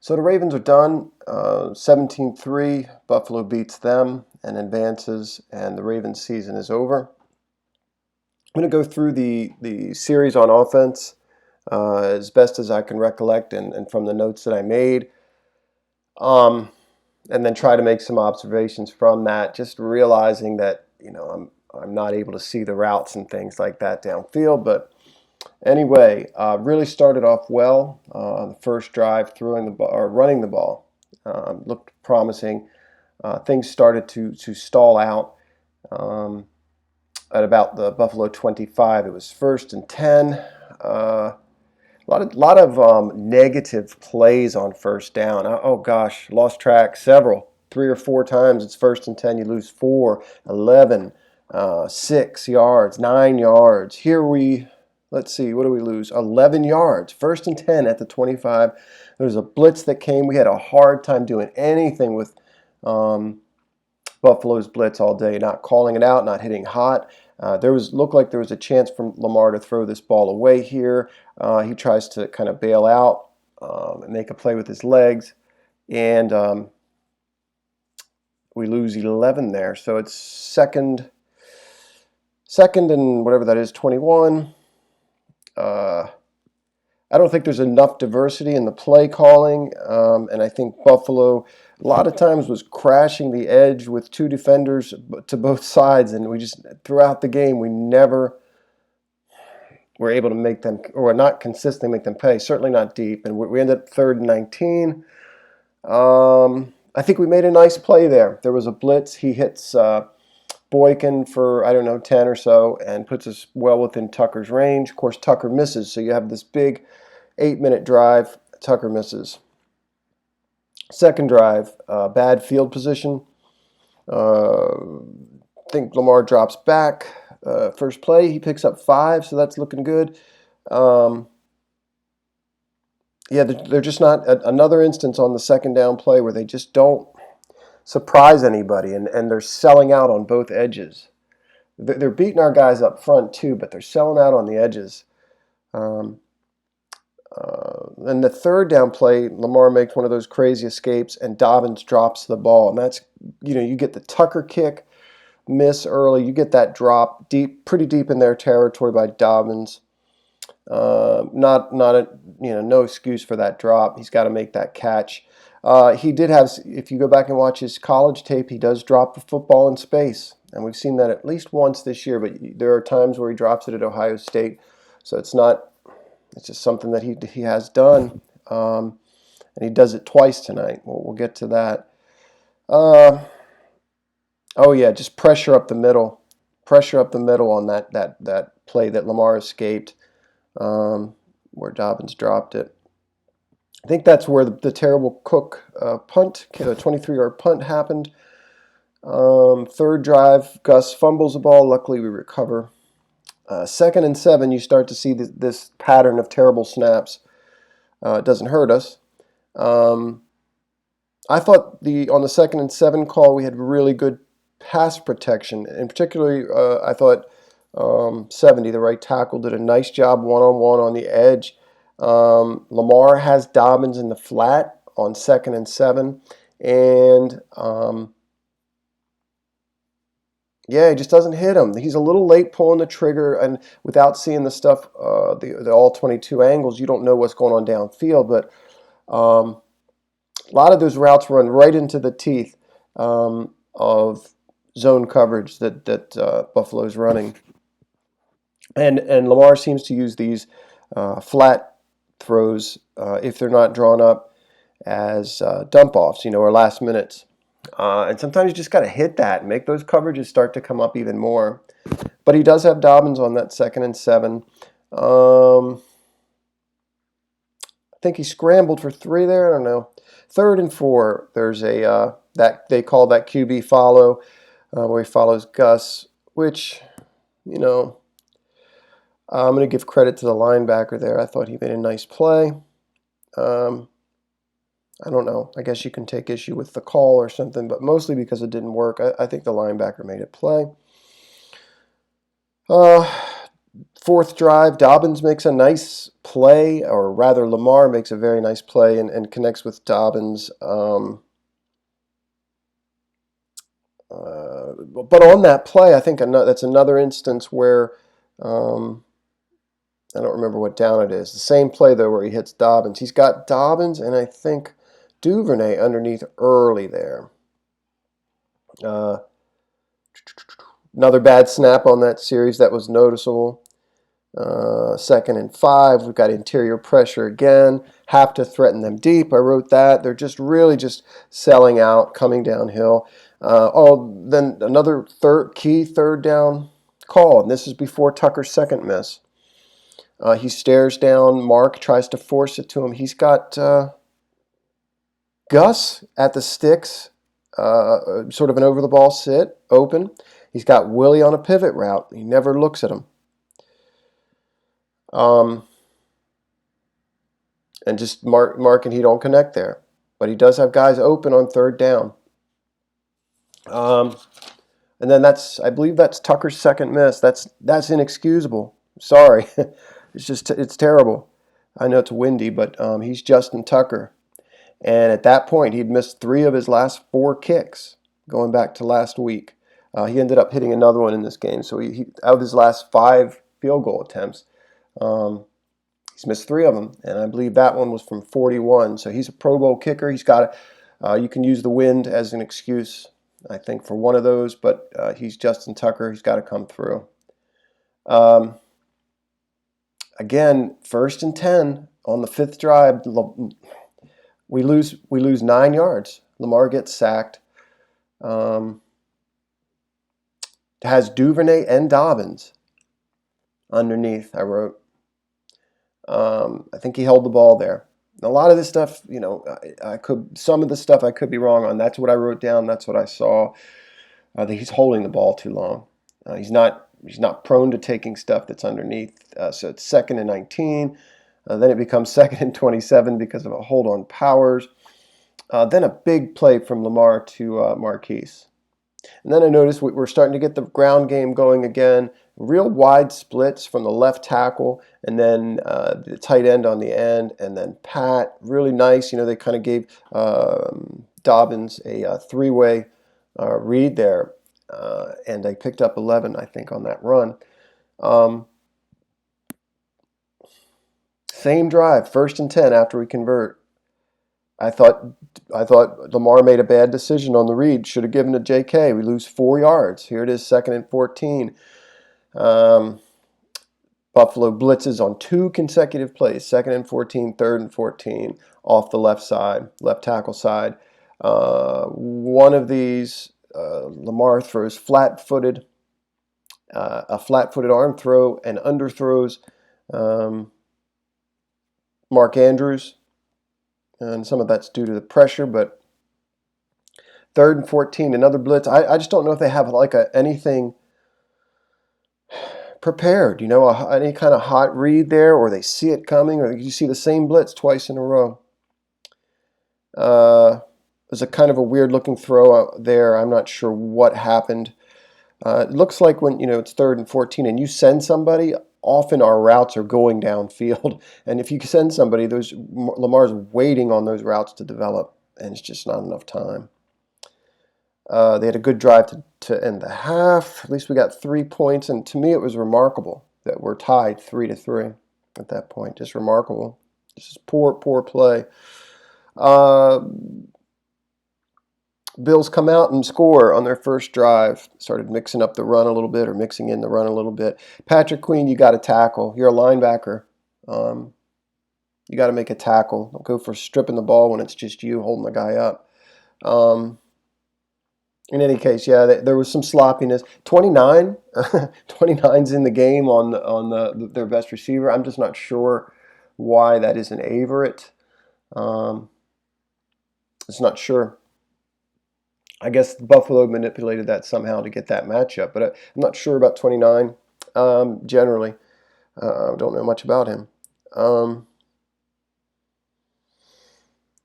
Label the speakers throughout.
Speaker 1: So the Ravens are done. 17-3. Buffalo beats them and advances, and the Ravens season is over. I'm going to go through the series on offense as best as I can recollect and from the notes that I made. And then try to make some observations from that, just realizing that, I'm not able to see the routes and things like that downfield. But anyway, really started off well. The first drive, throwing the ball or running the ball, looked promising. Things started to stall out at about the Buffalo 25. It was 1st and 10. A lot of negative plays on first down. Oh gosh, lost track several. 3 or 4 times it's 1st and 10. You lose 4, 11, 6 yards, 9 yards. Let's see, what do we lose? 11 yards. 1st and 10 at the 25. There was a blitz that came. We had a hard time doing anything with Buffalo's blitz all day, not calling it out, not hitting hot. Looked like there was a chance for Lamar to throw this ball away here. He tries to kind of bail out and make a play with his legs, and we lose 11 there. So it's second and whatever that is, 21. I don't think there's enough diversity in the play calling, and I think Buffalo a lot of times was crashing the edge with 2 defenders to both sides, and we just, throughout the game, we never were able to make them, or not consistently make them pay, certainly not deep, and we ended up 3rd and 19. I think we made a nice play there. There was a blitz. He hits Boykin for, 10 or so, and puts us well within Tucker's range. Of course, Tucker misses, so you have this big 8-minute drive. Tucker misses. Second drive, bad field position. I think Lamar drops back. First play, he picks up 5, so that's looking good. They're just not another instance on the second down play where they just don't surprise anybody, and they're selling out on both edges. They're beating our guys up front too, but they're selling out on the edges. Then the third down play, Lamar makes one of those crazy escapes, and Dobbins drops the ball. And that's, you get the Tucker kick, miss early. You get that drop pretty deep in their territory by Dobbins. No excuse for that drop. He's got to make that catch. He did have, if you go back and watch his college tape, he does drop the football in space. And we've seen that at least once this year, but there are times where he drops it at Ohio State. So it's just something that he has done. And he does it twice tonight. We'll get to that. Just pressure up the middle. Pressure up the middle on that play that Lamar escaped, where Dobbins dropped it. I think that's where the terrible Cook punt, the 23-yard punt happened. Third drive, Gus fumbles the ball. Luckily, we recover. 2nd and 7, you start to see this pattern of terrible snaps. It doesn't hurt us. I thought on the 2nd and 7 call, we had really good pass protection. And particularly, I thought 70, the right tackle, did a nice job one-on-one on the edge. Lamar has Dobbins in the flat on 2nd and 7. And he just doesn't hit him. He's a little late pulling the trigger, and without seeing the stuff, the all 22 angles, you don't know what's going on downfield. But a lot of those routes run right into the teeth of zone coverage that Buffalo's running, and Lamar seems to use these flat throws if they're not drawn up as dump offs, or last minutes. And sometimes you just got to hit that and make those coverages start to come up even more. But he does have Dobbins on that 2nd and 7. I think he scrambled for 3 there. I don't know. 3rd and 4. There's that they call that QB follow, where he follows Gus, which, I'm going to give credit to the linebacker there. I thought he made a nice play. I don't know. I guess you can take issue with the call or something, but mostly because it didn't work. I think the linebacker made it play. Fourth drive, Dobbins makes a nice play, or rather Lamar makes a very nice play and connects with Dobbins. But on that play, I think that's another instance where I don't remember what down it is. The same play, though, where he hits Dobbins. He's got Dobbins and I think Duvernay underneath early there. Uh, Another bad snap on that series that was noticeable. 2nd and 5. We've got interior pressure again. Have to threaten them deep. I wrote that. They're just really just selling out, coming downhill. Then another key third down call. And this is before Tucker's second miss. He stares down Mark, tries to force it to him. He's got Gus at the sticks, sort of an over-the-ball sit, open. He's got Willie on a pivot route. He never looks at him. And just Mark and he don't connect there. But he does have guys open on third down. And then I believe that's Tucker's second miss. That's inexcusable. Sorry. It's terrible. I know it's windy, but he's Justin Tucker. And at that point, he'd missed 3 of his last 4 kicks, going back to last week. He ended up hitting another one in this game. So he out of his last 5 field goal attempts, he's missed 3 of them. And I believe that one was from 41. So he's a Pro Bowl kicker. He's got you can use the wind as an excuse, I think, for one of those. But he's Justin Tucker. He's got to come through. Again, 1st and 10 on the 5th drive. We lose 9 yards. Lamar gets sacked. Has Duvernay and Dobbins underneath, I wrote. I think he held the ball there. A lot of this stuff, some of the stuff I could be wrong on. That's what I wrote down. That's what I saw. I think he's holding the ball too long. He's not prone to taking stuff that's underneath. So it's 2nd and 19. Then it becomes 2nd and 27 because of a hold on Powers. Then a big play from Lamar to Marquise. And then I noticed we're starting to get the ground game going again. Real wide splits from the left tackle, and then the tight end on the end, and then Pat. Really nice. They kind of gave Dobbins a 3-way read there, and they picked up 11, I think, on that run. Same drive, 1st and 10 after we convert. I thought Lamar made a bad decision on the read. Should have given it to JK. We lose 4 yards. Here it is, 2nd and 14. Buffalo blitzes on 2 consecutive plays, 2nd and 14, 3rd and 14, off the left tackle side. One of these, Lamar throws flat-footed, a flat-footed arm throw, and underthrows Mark Andrews. And some of that's due to the pressure, but 3rd and 14, another blitz. I just don't know if they have anything prepared, any kind of hot read there, or they see it coming, or you see the same blitz twice in a row. There's a kind of a weird looking throw out there. I'm not sure what happened. It looks like when it's 3rd and 14 and you send somebody, often our routes are going downfield. And if you send somebody, Lamar's waiting on those routes to develop, and it's just not enough time. They had a good drive to end the half. At least we got 3 points, and to me it was remarkable that we're tied 3-3 at that point. Just remarkable. This is poor play. Bills come out and score on their first drive. Started mixing up the run a little bit, or mixing in the run a little bit. Patrick Queen, you got to tackle. You're a linebacker. You got to make a tackle. Don't go for stripping the ball when it's just you holding the guy up. In any case, yeah, there was some sloppiness. 29's in the game on their best receiver. I'm just not sure why that isn't Averett. It's not sure. I guess Buffalo manipulated that somehow to get that matchup, but I'm not sure about 29 generally. I don't know much about him.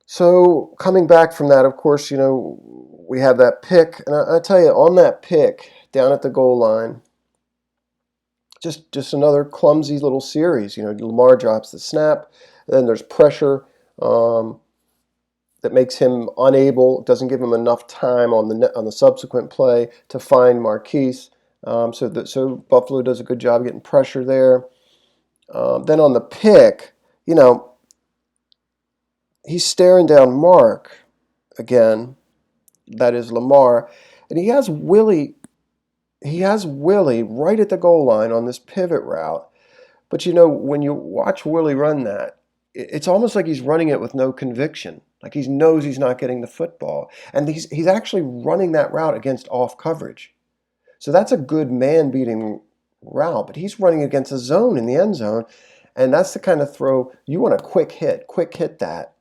Speaker 1: So coming back from that, of course, we have that pick. And I tell you, on that pick, down at the goal line, just another clumsy little series. Lamar drops the snap, then there's pressure um, that makes him unable, doesn't give him enough time on the subsequent play to find Marquise. So Buffalo does a good job getting pressure there. Then on the pick, he's staring down Mark again. That is Lamar, and he has Willie. He has Willie right at the goal line on this pivot route. But when you watch Willie run that, it's almost like he's running it with no conviction. Like he knows he's not getting the football. And he's actually running that route against off coverage. So that's a good man beating route, but he's running against a zone in the end zone. And that's the kind of throw you want a quick hit that.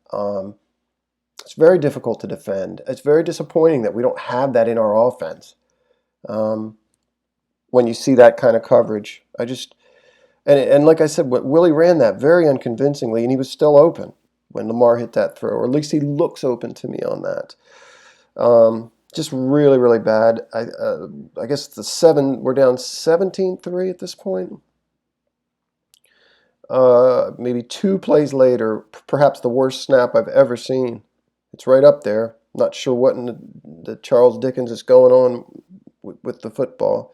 Speaker 1: It's very difficult to defend. It's very disappointing that we don't have that in our offense. When you see that kind of coverage, and like I said, Willie ran that very unconvincingly, and he was still open when Lamar hit that throw, or at least he looks open to me on that. Just really, really bad. I guess we're down 17-3 at this point. Maybe 2 plays later, perhaps the worst snap I've ever seen. It's right up there. Not sure what in the Charles Dickens is going on with the football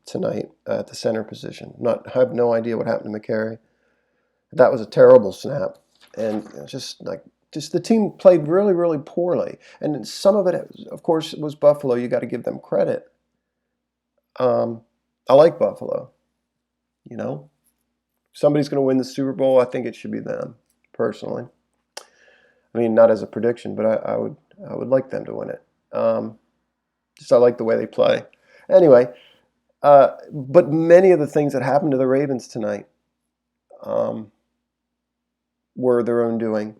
Speaker 1: tonight at the center position. I have no idea what happened to McCary. That was a terrible snap, and just the team played really, really poorly. And some of it, of course, was Buffalo. You got to give them credit. I like Buffalo. Somebody's going to win the Super Bowl. I think it should be them, personally. I mean, not as a prediction, but I would like them to win it. Just I like the way they play. Anyway, but many of the things that happened to the Ravens tonight were their own doing.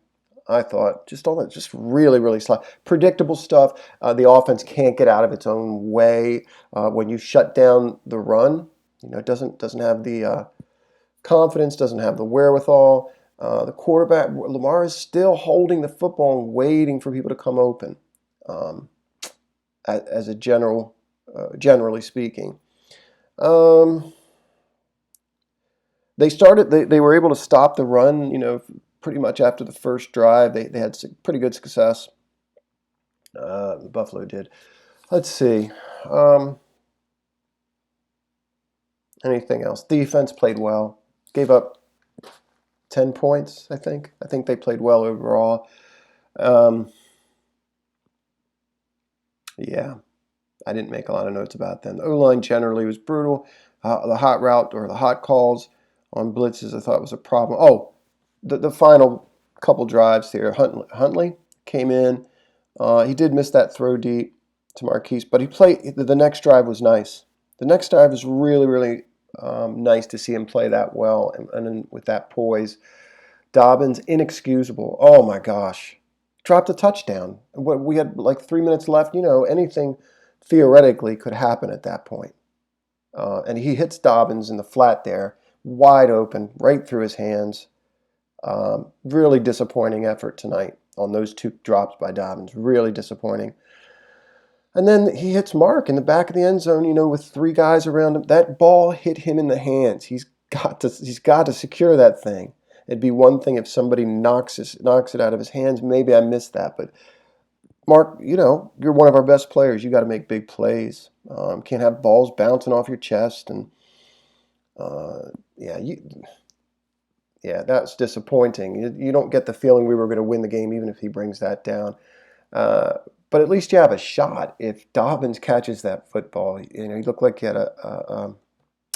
Speaker 1: I thought just all that, just really, really slow, predictable stuff. The offense can't get out of its own way when you shut down the run. It doesn't have the confidence, doesn't have the wherewithal. The quarterback, Lamar, is still holding the football and waiting for people to come open. As a generally speaking, they were able to stop the run. Pretty much after the first drive, they had pretty good success. Buffalo did. Let's see. Anything else? Defense played well. Gave up 10 points, I think. I think they played well overall. Yeah, I didn't make a lot of notes about them. The O-line generally was brutal. The hot route or the hot calls on blitzes I thought was a problem. Oh, the final couple drives here. Huntley came in. He did miss that throw deep to Marquise, but the next drive was nice. The next drive was really, really nice to see him play that well and with that poise. Dobbins, inexcusable. Oh my gosh. Dropped a touchdown. We had like 3 minutes left. Anything theoretically could happen at that point. And he hits Dobbins in the flat there, wide open, right through his hands. Really disappointing effort tonight on those 2 drops by Dobbins. Really disappointing. And then he hits Mark in the back of the end zone, with 3 guys around him. That ball hit him in the hands. He's got to secure that thing. It'd be one thing if somebody knocks it out of his hands. Maybe I missed that, but Mark, you're one of our best players. You got to make big plays. Can't have balls bouncing off your chest, and that's disappointing. You don't get the feeling we were going to win the game, even if he brings that down. But at least you have a shot. If Dobbins catches that football, he looked like he had a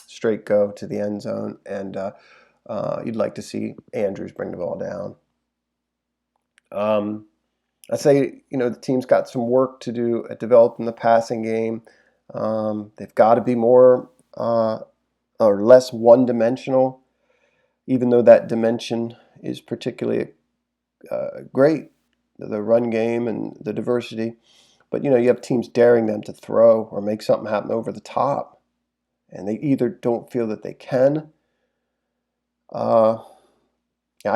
Speaker 1: straight go to the end zone, and you'd like to see Andrews bring the ball down. I say, the team's got some work to do at developing the passing game. They've got to be more or less one-dimensional, even though that dimension is particularly great, the run game and the diversity. But, you have teams daring them to throw or make something happen over the top, and they either don't feel that they can. I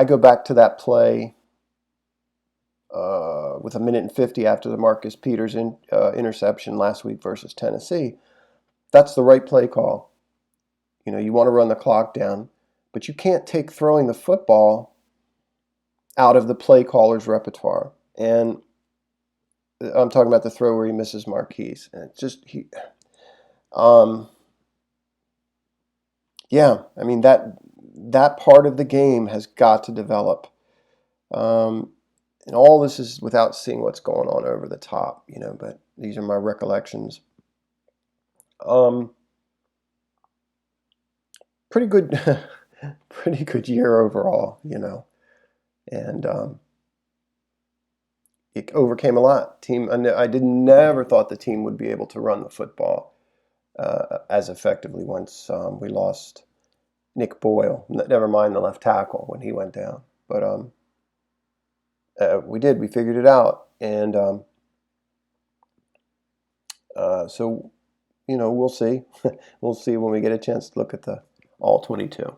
Speaker 1: go back to that play with 1:50 after the Marcus Peters interception last week versus Tennessee. That's the right play call. You want to run the clock down, but you can't take throwing the football out of the play caller's repertoire. And I'm talking about the throw where he misses Marquise. And it's just um, yeah. I mean that part of the game has got to develop. And all this is without seeing what's going on over the top, But these are my recollections. Um, pretty good, pretty good year overall. And it overcame a lot. I did never thought the team would be able to run the football as effectively once we lost Nick Boyle. Never mind the left tackle when he went down, but we did. We figured it out, and so we'll see. We'll see when we get a chance to look at the all 22.